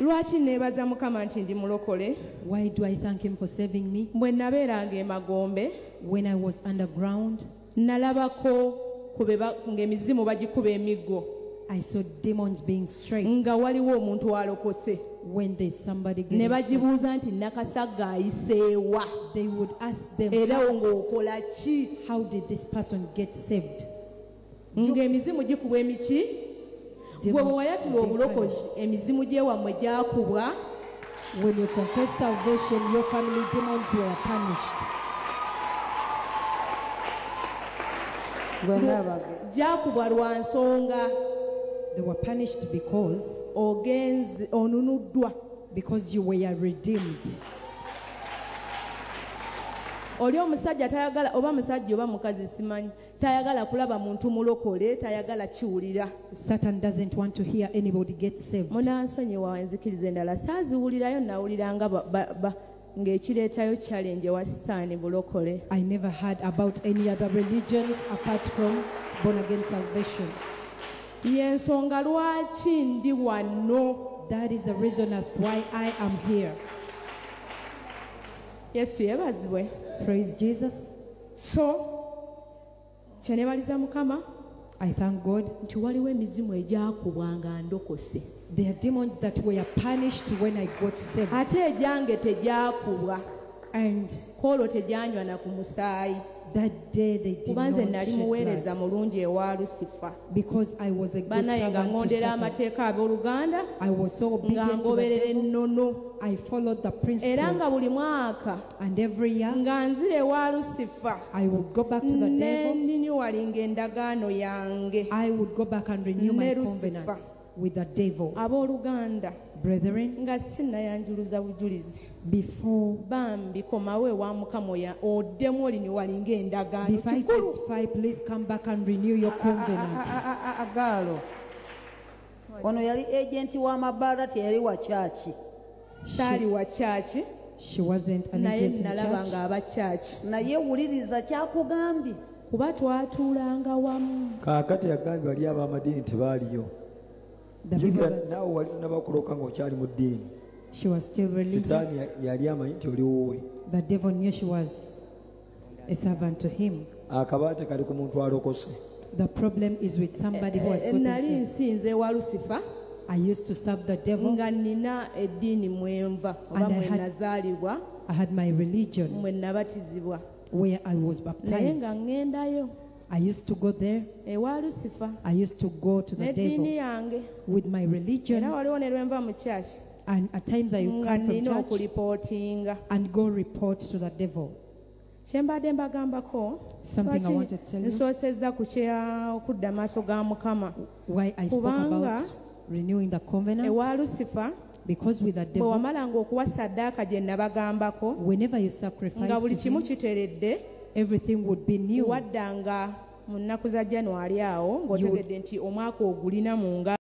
Lwaki neebaza Mukama nti ndi mulokole? Why do I thank him for saving me? Bwe nabeeranga emagombe When I was underground, nalabako ng'emizimu bagikuba emiggo I saw demons being straight. nga waliwo omuntu alokose. When there's somebody Ne getting straight, bagibuuza nti nakasagga ayiseewa they would ask them, era ng'okola ki? how did this person get saved? Ng'emizimu gikubwa emiki? Gwe bwe wayatula obulokozi emizimu gy'ewammwe gyakubwa. When you confess salvation, your family demons were punished. Gyakubwa lwa nsonga They were punished onunuddwa. because you were redeemed. Oli omusajja tayagala, oba musajja oba mukazi simanyi, tayagala kulaba muntu mulokole, tayagala kiwulira. Satan doesn't want to hear anybody get saved. Munansonyiwa enzikiriza endala saaziwulirayo, nawuliranga ng'ekireetayo challenge wa Sitaani bulokole. I never heard about any other religions apart from born again salvation. Y'ensonga lwaki ndi wano. That is the reason as why I am here. Yesu yeebazibwe. Praise Jesus. So kyeneebaliza Mukama I thank God. nti waliwo emizimu egyakubwanga ndokose, There are demons that were punished when I got saved. ate egyange tegyakubwa, And koolo tegyanywa na ku musaayi, that day they did kuba nze not nali shed muweereza blood. mulungi ewa Lusifa. Because I was a good Banaye nga servant to ngondera Satan. amateeka ab'oluganda, I was so nga obedient to the ngoberera devil. ennono, I followed the era nga principles. buli mwaka And every year nga nzira ewa Lusifa I would go back to the devil. nennyuwalinga endagaano yange. I would go back and renew my Ne covenant Lucifer. with the devil. Abooluganda Brethren, nga sinnayanjuluza bujulizi, before bambi komawo ewa Mukama oddemu olinyuwalinga endagaano. I Kikulu. testify, please come back and renew your covenant. Gaalo ono yali agenti w'amabaala, teyali wa kyaki. Saali wa kyaki, She wasn't an naye agent in nalaba church. ng'aba kyaki, Naye wuliriza kyakugambye. kuba twatuulanga wamu. Kaakati yagambye bali ab'amadiini tebaaliyo. The Jjukira people that naawe wali nabakuloka ng'okyali mu ddiini. she was still religious. Sitaani yali amanyi nti oli wuwe. The devil knew she was a servant to him. Akabaate kali ku muntu alokose. The problem is with somebody who has gotten Nali saved. nsinze ewa Lusifa I used to serve the devil. nga nina eddiini mwenva oba And I mwe had- nazaalibwa, I had my religion mwe nabatizibwa, where I was naye baptized. nga ŋŋendayo I used to go there. ewa Lusifa I used to go to the n'eddiini devil yange. with my Era religion. waliwo ne lwenva mu kyaki And at times I would nga come from nina church okulipootinga. and go report to the devil. Kye mbadde mbagambako, Something I wanted to tell you. nsoosezza okudda maaso ga Mukama. Why I spoke Kubanga about renewing the covenant. Ewa Lusifa Because with the bwe devil, wamalanga okuwa ssaddaaka gye nabagambako, whenever you sacrifice nga buli to kimu him, kiteredde, everything would be new. wadda nga mu nnaku za January awo ng'otegedde nti omwaka ogulina mu ngalo.